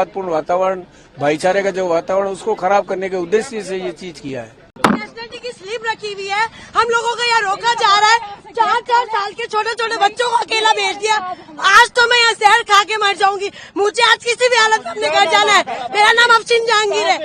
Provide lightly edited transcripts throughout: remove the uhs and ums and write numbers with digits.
पूर्ण वातावरण, भाईचारे का जो वातावरण, उसको खराब करने के उद्देश्य से ये चीज किया है। नेशनलिटी की स्लीप रखी हुई है, हम लोगों को यहाँ रोका जा रहा है। 4-4 साल के छोटे छोटे बच्चों को अकेला भेज दिया। आज तो मैं यहाँ जहर खा के मर जाऊंगी। मुझे आज किसी भी हालत में अपने घर जाना है। मेरा नाम अफसीन जहांगीर है,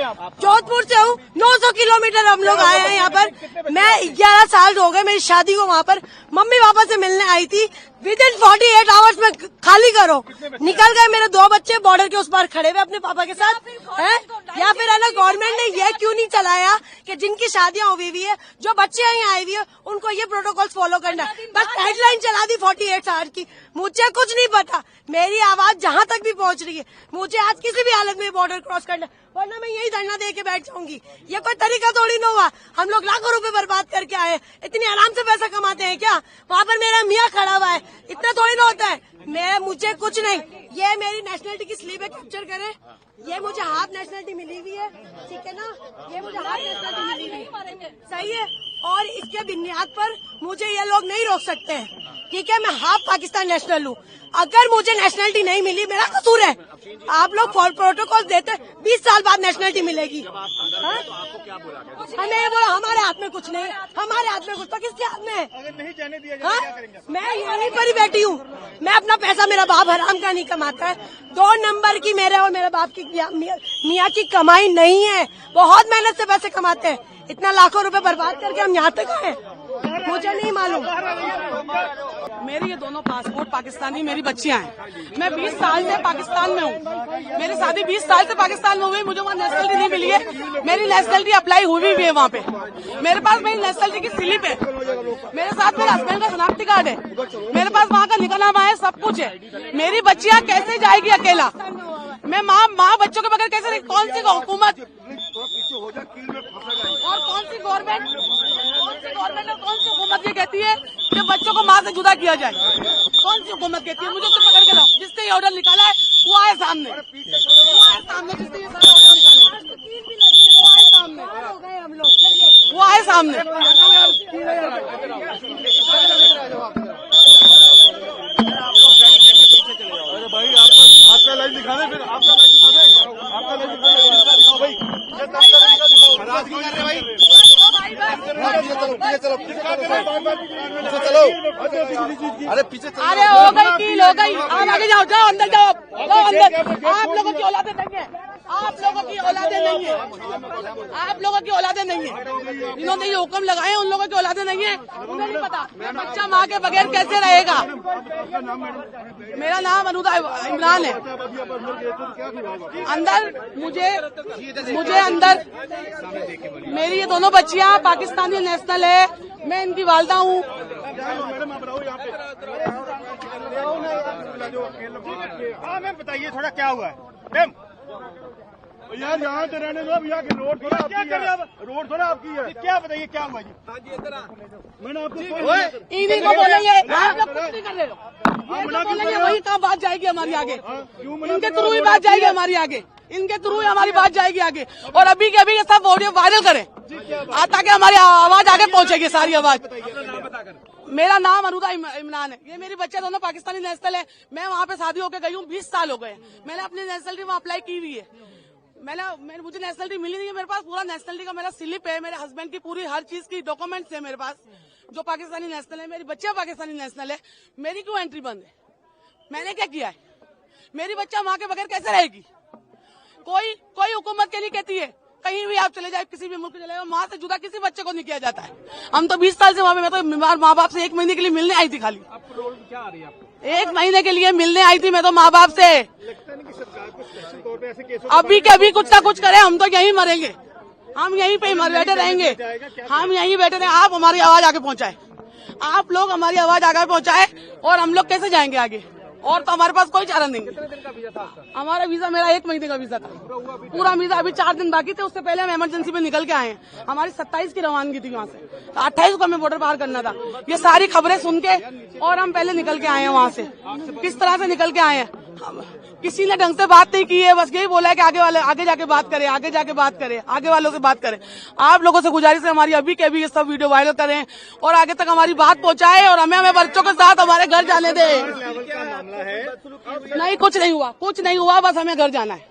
जोधपुर से हूँ। 900 किलोमीटर हम लोग आए हैं यहाँ पर। मैं 11 साल हो गए मेरी शादी को वहाँ पर मम्मी पापा से मिलने आई थी। विदिन 48 आवर्स में खाली करो। निकल गए मेरे 2 बच्चे बॉर्डर के उस पार खड़े हुए अपने पापा के साथ हैं। या फिर है ना, गवर्नमेंट ने ये क्यों नहीं चलाया कि जिनकी शादियां हुई हुई है, जो बच्चे यहाँ आई हुई है, उनको ये प्रोटोकॉल फॉलो करना है। बस हेडलाइन चला दी 48 आवर की। मुझे कुछ नहीं पता, मेरी आवाज जहाँ तक भी पहुँच रही है। मुझे आज किसी भी हालत में बॉर्डर क्रॉस करना है, वरना मैं यही धरना दे के बैठ जाऊंगी। ये कोई तरीका थोड़ी ना हुआ। हम लोग लाखों रुपए बर्बाद करके आए, इतनी आराम से पैसा कमाते हैं क्या? वहाँ पर मेरा मियाँ खड़ा हुआ है, इतना थोड़ी ना होता है। मुझे कुछ नहीं, ये मेरी नेशनलिटी की स्लीप है, कैप्चर करें। ये मुझे हाफ नेशनलिटी मिली हुई है, ठीक है ना? ये मुझे हाफ नेशनलिटी मिली हुई है, सही है। और इसके बुनियाद पर मुझे ये लोग नहीं रोक सकते हैं, ठीक है? मैं हाफ पाकिस्तान नेशनल हूँ। अगर मुझे नेशनलिटी नहीं मिली, मेरा कसूर है। आप लोग प्रोटोकॉल देते, 20 साल बाद नेशनलिटी मिलेगी। हमें ये बोला हमारे हाथ में कुछ नहीं है, हमारे हाथ में कुछ तो किसके हाथ में है? अगर नहीं जाने दिया जाए क्या करेंगे? मैं यहीं पर ही बैठी हूँ। मैं अपना पैसा, मेरा बाप हराम का नहीं कमाता है। 2 नंबर की मेरे और मेरे बाप की मियाँ की कमाई नहीं है। बहुत मेहनत से पैसे कमाते हैं। इतना लाखों रुपए बर्बाद करके हम यहाँ तक आए, मुझे नहीं मालूम। मेरे ये दोनों पासपोर्ट पाकिस्तानी, मेरी बच्चियां हैं। मैं 20 साल से पाकिस्तान में हूँ। मेरी शादी 20 साल से पाकिस्तान में हुई। मुझे वहाँ नेशनलिटी नहीं मिली है। मेरी नेशनलिटी अप्लाई हुई भी है वहाँ पे। मेरे पास मेरी नेशनलिटी की स्लिप है, मेरे साथ मेरे हस्बैंड का शनाख्ती कार्ड है, मेरे पास वहाँ का निकाहनामा है, सब कुछ है। मेरी बच्चियां कैसे जाएगी अकेला? मैं माँ बच्चों के बगैर कैसे रहेगी? कौन सी हुकूमत और कौन सी गवर्नमेंट और कौन सी हुकूमत ये कहती है कि बच्चों को माँ से जुदा किया जाए? कौन सी हुकूमत कहती है? मुझे तो पकड़ के लाओ। जिसने ये ऑर्डर निकाला है वो आए सामने, जिसने ये सारा ऑर्डर निकाला वो आए सामने, वो आए सामने। अरे भाई आपका लाइव दिखा दे, फिर आपका लाइव दिखा दे, आपका लाइव दिखा दे, दिखाओ भाई। अरे पीछे अरे हो गई कील हो गई। आप आगे जाओ, जाओ अंदर जाओ, जाओ अंदर। आप लोगों की औलादे नहीं है, आप लोगों की औलादे नहीं है, आप लोगों की औलादे नहीं है। जिन्होंने ये हुक्म लगाए उन लोगों की औलादे नहीं है। उन्हें नहीं पता बच्चा माँ के बगैर कैसे रहेगा। मेरा नाम अनुदा इमरान है। अंदर मुझे अंदर मेरी ये दोनों बच्चियां पाकिस्तानी नेशनल है। मैं इनकी वालदा हूँ। मैम बताइए थोड़ा क्या हुआ है मैम? यार यहाँ तो रहने दो, यहाँ की रोड थोड़ा आपकी है, रोड थोड़ा आपकी है। क्या बताइए क्या हुआ जी? मैंने आपको इन्हीं को बोलेंगे, आप लोग कुछ नहीं कर रहे हो। बोलेंगे वही कहाँ बात जाएगी हमारी आगे। इनके थ्रू ही बात जाएगी हमारी आगे, इनके थ्रू ही हमारी बात जाएगी आगे। और अभी के अभी ये सब ऑडियो वायरल करें ताकि हमारी आवाज आगे पहुंचेगी, सारी आवाज। मेरा नाम अनुदा इमरान है। ये मेरी बच्चे दोनों पाकिस्तानी नेशनल है। मैं वहाँ पे शादी होकर गई हूँ, 20 साल हो गए। मैंने अपनी नेशनलिटी वहाँ अप्लाई की हुई है। मुझे नेशनलिटी मिली नहीं है। मेरे पास पूरा नेशनलिटी का मेरा स्लिप है, मेरे हस्बैंड की पूरी हर चीज की डॉक्यूमेंट्स है मेरे पास, जो पाकिस्तानी नेशनल है। मेरी बच्चियां पाकिस्तानी नेशनल है। मेरी क्यों एंट्री बंद है? मैंने क्या किया है? मेरी बच्चा माँ के बगैर कैसे रहेगी? कोई हुकूमत के लिए कहती है कहीं भी आप चले जाए, किसी भी मुल्क चले जाए, माँ से जुदा किसी बच्चे को नहीं किया जाता है। हम तो 20 साल से वहाँ पे, मैं तो बीमार माँ बाप से 1 महीने के लिए मिलने आई थी। खाली आपको रोल क्या आ रही है? आपको 1 महीने के लिए मिलने आई थी मैं तो माँ बाप से। अभी के अभी कुछ ना कुछ करे, हम तो यहीं मरेंगे, हम यहीं पे बैठे रहेंगे, हम यहीं बैठे रहेंगे। आप हमारी आवाज आगे पहुँचाए, आप लोग हमारी आवाज आगे पहुँचाए, और हम लोग कैसे जाएंगे आगे? और तो हमारे पास कोई चारा नहीं है। हमारा वीजा, मेरा 1 महीने का वीजा था, पूरा वीजा। अभी 4 दिन बाकी थे, उससे पहले हम इमरजेंसी में निकल के आए हैं। हमारी 27 की रवानगी थी वहाँ से, 28 को हमें बॉर्डर पार करना था। ये सारी खबरें सुन के और हम पहले निकल के आए हैं वहाँ से। किस तरह से निकल के आए हैं? किसी ने ढंग से बात नहीं की है, बस यही बोला है कि आगे जाके बात करें, आगे जाके बात करें, आगे वालों से बात करें। आप लोगों से गुजारिश है हमारी, अभी के अभी ये सब वीडियो वायरल करें और आगे तक हमारी बात पहुंचाए और हमें बच्चों के साथ हमारे घर जाने दें। नहीं, कुछ नहीं हुआ, बस हमें घर जाना है।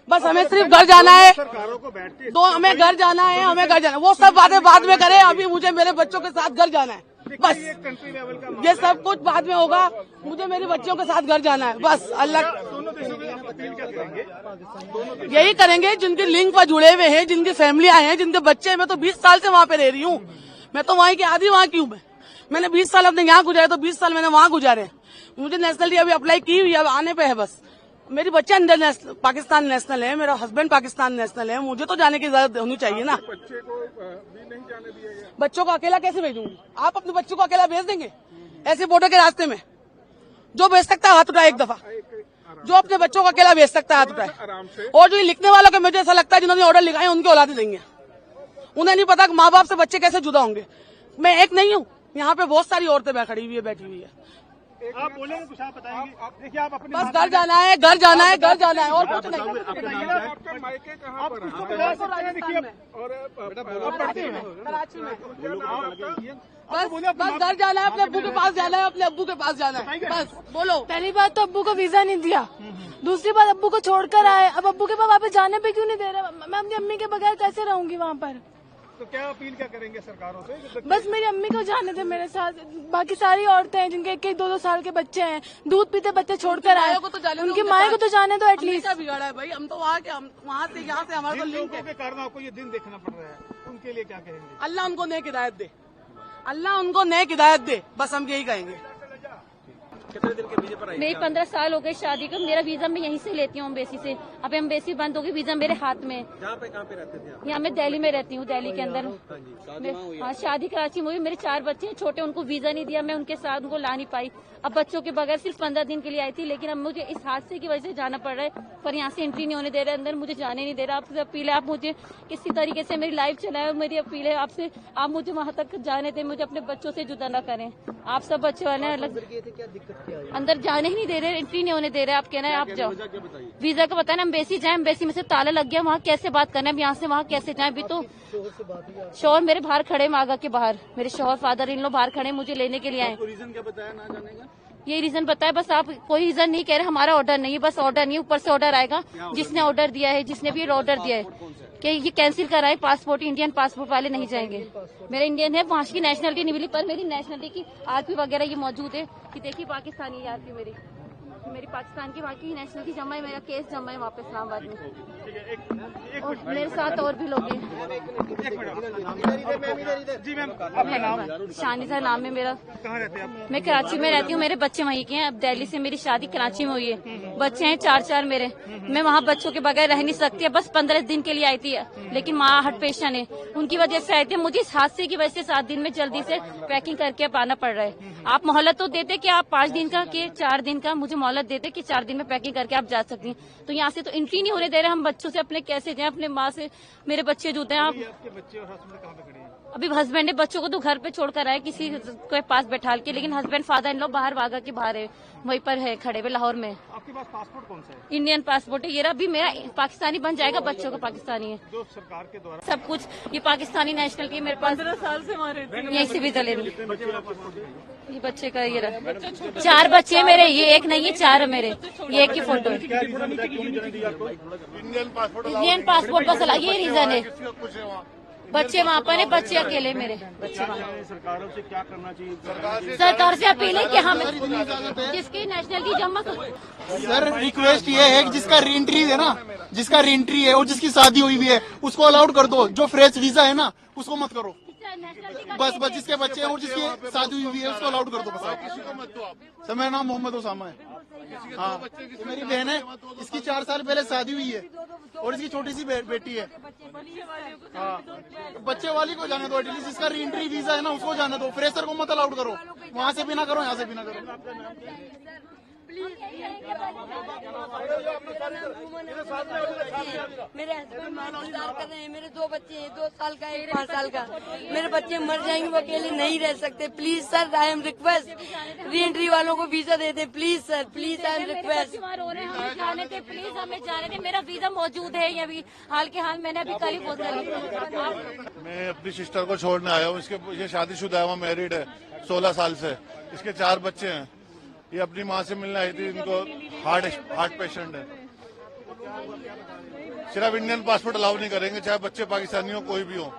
बस हमें सिर्फ घर जाना है, सरकारों को बैठ के दो हमें घर जाना है, हमें घर जाना है। वो सब बातें बाद में करें, अभी मुझे मेरे बच्चों के साथ घर जाना है बस। कंट्री लेवल का ये सब कुछ बाद में होगा, मुझे मेरे बच्चों के साथ घर जाना है बस। अल्लाह दोनों देशों में आप अपील क्या करेंगे? यही करेंगे जिनके लिंक पर जुड़े हुए हैं, जिनकी फैमिली आए हैं, जिनके बच्चे हैं। मैं तो 20 साल से वहाँ पे रह रही हूँ, मैं तो वहीं की आधी वहाँ की हूँ। मैंने 20 साल अपने यहाँ गुजारे, तो 20 साल मैंने वहाँ गुजारे। मुझे नेशनलिटी अभी अप्लाई की हुई है, अब आने पे है बस। मेरी बच्चे अंदर पाकिस्तान नेशनल है, मेरा हस्बैंड पाकिस्तान नेशनल है, मुझे तो जाने की इजाजत होनी चाहिए ना। बच्चे को भी नहीं जाने दिया गया। बच्चों को अकेला कैसे भेजूंगी? आप अपने बच्चों को अकेला भेज देंगे ऐसे बॉर्डर के रास्ते में? जो भेज सकता है हाथ उठाए एक दफा, जो अपने बच्चों को अकेला भेज सकता है हाथ उठाए। और जो लिखने वालों को मुझे ऐसा लगता है जिन्होंने ऑर्डर लिखाए उनके औलादे देंगे। उन्हें नहीं पता कि माँ बाप से बच्चे कैसे जुदा होंगे। मैं एक नहीं हूँ, यहाँ पे बहुत सारी औरतें खड़ी हुई है, बैठी हुई है। आप बोलेंगे कुछ, आप बताएंगे। देखिए आप अपने बस घर जाना है, घर जाना है, घर जाना है और कुछ नहीं। आपका मायके कहाँ पर है? देखिए और पढ़ते हैं कराची में। बस घर जाना है, अपने अब्बू के पास जाना है, अपने अब्बू के पास जाना है बस। बोलो। पहली बात तो अब्बू को वीजा नहीं दिया, दूसरी बात अब्बू को छोड़कर आए, अब अब्बू के पास वापस जाने पे क्यों नहीं दे रहे? मैं अपनी अम्मी के बगैर कैसे रहूंगी वहाँ पर? तो क्या अपील क्या करेंगे सरकारों से? बस मेरी अम्मी को जाने थे मेरे साथ। बाकी सारी औरतें हैं जिनके 1-1, 2-2 साल के बच्चे हैं, दूध पीते बच्चे छोड़कर आए, उनकी माए को तो जाने दो एटलीस्ट। क्या बिगाड़ा है भाई? हम तो वहाँ से यहाँ से हमारा तो लिंक लोगों है। के कारण आपको ये दिन देखना पड़ रहा है, उनके लिए क्या कहेंगे? अल्लाह उनको नेक हिदायत दे, अल्लाह उनको नेक हिदायत दे, बस हम यही कहेंगे। मेरी 15 साल हो गए शादी को। मेरा वीजा मैं यहीं से लेती हूँ अम्बेसी से। अब अम्बेसी बंद होगी, वीजा मेरे हाथ में। कहाँ पे रहते थे? यहाँ मैं दिल्ली में रहती हूँ, दिल्ली के अंदर। हाँ, शादी कराची में हुई। मेरे 4 बच्चे हैं छोटे, उनको वीजा नहीं दिया, मैं उनके साथ उनको ला नहीं पाई। अब बच्चों के बगैर सिर्फ 15 दिन के लिए आई थी, लेकिन अब मुझे इस हादसे की वजह से जाना पड़ रहा है। पर यहाँ से एंट्री नहीं होने दे रहे, अंदर मुझे जाने नहीं दे रहा। आपसे अपील है, आप मुझे किसी तरीके से मेरी लाइफ चलाएं। और मेरी अपील है आपसे, आप मुझे वहाँ तक जाने दें, मुझे अपने बच्चों से जुदा न करें। आप सब बच्चे वाले हैं, अलग अंदर जाने ही नहीं दे रहे, एंट्री नहीं होने दे रहे। आप कहना है आप जाओ, वीजा का बताना। अम्बेसी जाए, अम्बेसी में से ताला लग गया, वहाँ कैसे बात करना है? यहाँ से वहाँ कैसे जाए? अभी तो शोहर मेरे बाहर खड़े, मागा के बाहर मेरे शोहर फादर इन लोग बाहर खड़े, मुझे लेने के लिए आए। रीजन क्या बताया ना जाने का? ये रीजन बताया, बस आप कोई रीजन नहीं कह रहे। हमारा ऑर्डर नहीं है, बस ऑर्डर नहीं, ऊपर से ऑर्डर आएगा। जिसने ऑर्डर दिया है, जिसने भी ऑर्डर दिया है कि ये कैंसिल कराए पासपोर्ट, इंडियन पासपोर्ट वाले नहीं जाएंगे। मेरा इंडियन है, वहाँ की नेशनलिटी नहीं मिली, पर मेरी नेशनलिटी की आरपी वगैरह ये मौजूद है कि देखिए पाकिस्तानी आरपी मेरी पाकिस्तान की वहाँ की नेशनलिटी जमा है, मेरा केस जमा है वहाँ पे इस्लामाबाद में। और मेरे साथ और भी लोग हैं। जी मैम, आपका नाम? शानिजा नाम है मेरा। कहाँ रहते हैं आप? मैं कराची में रहती हूँ, मेरे बच्चे वहीं के हैं। अब दिल्ली से मेरी शादी कराची में हुई है, बच्चे हैं 4 मेरे। मैं वहाँ बच्चों के बगैर रह नहीं सकती। बस 15 दिन के लिए आई थी, लेकिन माँ हार्ट पेशेंट है, उनकी वजह से आई थी। मुझे इस हादसे की वजह से 7 दिन में जल्दी से पैकिंग करके अब आना पड़ रहा है। आप मोहलत तो देते कि आप 5 दिन का कि 4 दिन का, मुझे मोहलत देते कि 4 दिन में पैकिंग करके आप जा सकती हैं। तो यहाँ से तो एंट्री नहीं होने दे रहे। हम बच्चों से अपने कैसे जाएं? अपने माँ से मेरे बच्चे जुड़ते हैं। आप आपके बच्चे और हस्बैंड कहाँ पे खड़े हैं? अभी हस्बैंड ने बच्चों को तो घर पे छोड़कर आए किसी के पास बैठा के, लेकिन हस्बैंड फादर इन लोग बाहर वागा के बाहर है, वहीं पर है खड़े हुए लाहौर में। आपके पास पासपोर्ट कौन सा है? इंडियन पासपोर्ट है, ये रहा भी मेरा पाकिस्तानी बन जाएगा, बच्चों का पाकिस्तानी है, जो सरकार के द्वारा सब कुछ। ये पाकिस्तानी नेशनल की मेरे पास 15 साल से वहाँ रहती हूँ। यहीं से भी दले ये बच्चे का ये रहा। 4 बच्चे हैं मेरे, ये एक नहीं है, 4 है मेरे। ये एक की फोटो है। इंडियन पासपोर्ट बस ये रीजन है। बच्चे वहाँ पर है, बच्चे अकेले मेरे बच्चे वहाँ। सरकारों से क्या करना चाहिए? सरकार से अपील है कि हम जिसकी नेशनलिटी जमा सर रिक्वेस्ट ये है कि जिसका रीएंट्री है ना, जिसका रीएंट्री है और जिसकी शादी हुई भी है उसको अलाउड कर दो। जो फ्रेश वीजा है ना उसको मत करो। बस जिसके बच्चे हैं और जिसकी शादी हुई है उसको अलाउड कर दो बस। किसी को मत दो आप। सर मेरा नाम मोहम्मद उसामा है। हाँ, मेरी बहन है, इसकी 4 साल पहले शादी हुई है और इसकी छोटी सी बेटी है। हाँ, बच्चे वाली को जाने दो एटलीस्ट। जिसका रीएंट्री वीजा है ना उसको जाने दो, फ्रेशर को मत अलाउड करो। वहाँ से भी ना करो, यहाँ से भी ना करो। मेरे हस्बैंड इंतजार कर रहे हैं। मेरे 2 बच्चे हैं, 2 साल का, 1 5 साल का। मेरे बच्चे मर जाएंगे, वो अकेले नहीं रह सकते। Please sir, I am request, re entry वालों को visa they they please sir, please I am request. हमें जाने थे, प्लीज हमें जाने थे। मेरा वीजा मौजूद है अभी हाल के हाल, मैंने अभी कल ही फोन कर। मैं अपनी सिस्टर को छोड़ने आया हूँ। ये शादीशुदा है, वो मैरिड है 16 साल से। इसके 4 बच्चे हैं। ये अपनी माँ से मिलने आई थी, इनको हार्ट पेशेंट है। सिर्फ इंडियन पासपोर्ट अलाउ नहीं करेंगे, चाहे बच्चे पाकिस्तानी हो कोई भी हो।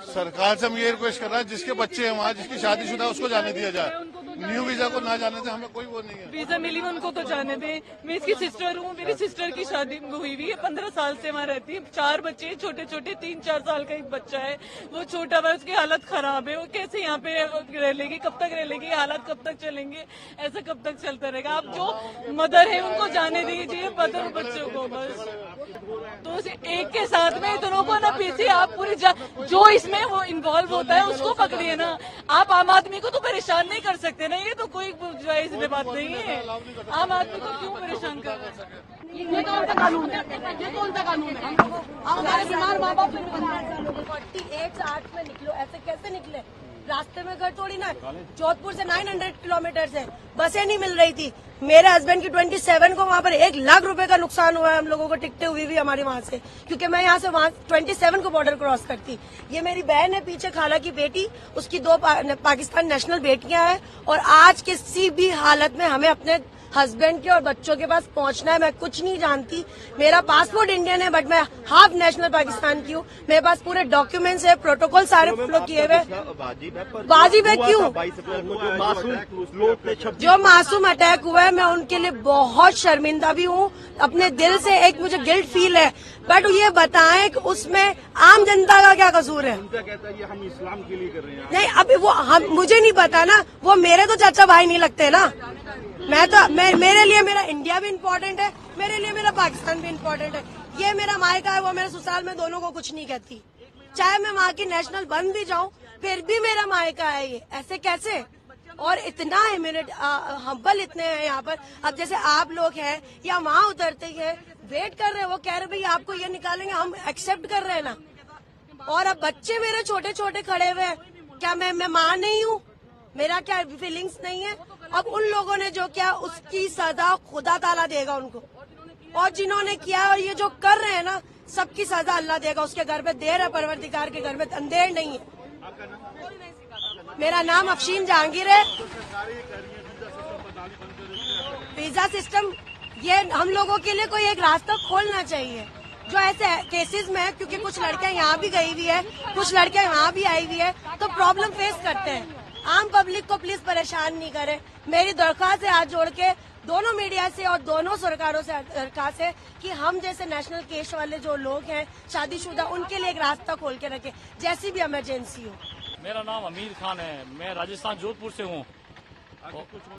सरकार से हम ये रिक्वेस्ट कर रहे हैं, जिसके बच्चे हैं वहाँ, जिसकी शादीशुदा है उसको जाने दिया जाए, न्यू वीजा को ना जाने दें, हमें कोई वो नहीं है। वीजा मिली उनको तो जाने दें। मैं इसकी सिस्टर हूँ, मेरी सिस्टर की शादी हुई हुई है, 15 साल से वहाँ रहती है, 4 बच्चे छोटे छोटे, 3-4 साल का एक बच्चा है, वो छोटा है, उसकी हालत खराब है, वो कैसे यहाँ पे रह लेगी, कब तक रह लेगी, हालात कब तक चलेंगे, ऐसा कब तक चलता रहेगा। आप जो मदर है उनको जाने दीजिए, मदर बच्चों को बस। तो एक के साथ में दोनों को ना पीछे आप पूरी जो इसमें वो इन्वॉल्व होता है उसको पकड़िए ना। आप आम आदमी को तो परेशान नहीं कर सकते ना, ये तो कोई जायज बात नहीं है। आम आदमी को क्यों परेशान कर रहे हैं? ये कौन सा कानून है? ये कौन सा कानून है? हमारे बीमार माँ बाप 48 आर्ट में निकलो, ऐसे कैसे निकले? रास्ते में घर थोड़ी ना, जोधपुर से 900 किलोमीटर से बसें नहीं मिल रही थी। मेरे हस्बैंड की 27 को वहाँ पर 1 लाख रुपए का नुकसान हुआ है, हम लोगों को टिकटें हुई भी हमारी वहाँ से, क्योंकि मैं यहाँ से वहाँ 27 को बॉर्डर क्रॉस करती। ये मेरी बहन है पीछे, खाला की बेटी, उसकी 2 पाकिस्तान नेशनल बेटियां हैं, और आज किसी भी हालत में हमें अपने हस्बैंड के और बच्चों के पास पहुंचना है। मैं कुछ नहीं जानती, मेरा पासपोर्ट इंडियन है बट मैं हाफ नेशनल पाकिस्तान की हूँ। मेरे पास पूरे डॉक्यूमेंट्स है, प्रोटोकॉल सारे फॉलो किए हुए। वाजिब है क्यों? जो मासूम अटैक हुआ है मैं उनके लिए बहुत शर्मिंदा भी हूँ, अपने दिल से एक मुझे गिल्ट फील है, बट ये बताएं कि उसमें आम जनता का क्या कसूर है? कहता है ये हम इस्लाम के लिए कर रहे हैं। नहीं, अभी वो हम मुझे नहीं पता ना, वो मेरे तो चाचा भाई नहीं लगते ना। मेरे लिए मेरा इंडिया भी इम्पोर्टेंट है, मेरे लिए मेरा पाकिस्तान भी इम्पोर्टेंट है। ये मेरा मायका है, वो मेरे ससुराल में, दोनों को कुछ नहीं कहती। चाहे मैं वहाँ की नेशनल बन भी जाऊँ फिर भी मेरा मायका है ये। ऐसे कैसे? और इतना हम्बल इतने हैं यहाँ पर। अब जैसे आप लोग हैं या वहाँ उतरते हैं, वेट कर रहे हैं, वो कह रहे भाई आपको ये निकालेंगे, हम एक्सेप्ट कर रहे हैं ना। और अब बच्चे मेरे छोटे छोटे खड़े हुए हैं, क्या मैं माँ नहीं हूँ? मेरा क्या फीलिंग्स नहीं है? अब उन लोगों ने जो किया उसकी सजा खुदा ताला देगा उनको, और जिन्होंने किया और ये जो कर रहे हैं ना, सबकी सजा अल्लाह देगा। उसके घर पे देर है, परवरदिगार के घर में अंधेर नहीं है। मेरा नाम अफशीन जहांगीर है। वीजा सिस्टम ये हम लोगों के लिए कोई एक रास्ता खोलना चाहिए, जो ऐसे केसेस में है, क्योंकि कुछ लड़कियां यहाँ भी गई हुई है, कुछ लड़कियां यहाँ भी आई हुई है, तो प्रॉब्लम फेस करते हैं। आम पब्लिक को प्लीज परेशान नहीं करें। मेरी दरख्वास्त है हाथ जोड़ के दोनों मीडिया से और दोनों सरकारों से दरख्वास्त है कि हम जैसे नेशनल केस वाले जो लोग हैं शादीशुदा, उनके लिए एक रास्ता खोल के रखें, जैसी भी इमरजेंसी हो। मेरा नाम अमीर खान है, मैं राजस्थान जोधपुर से हूँ।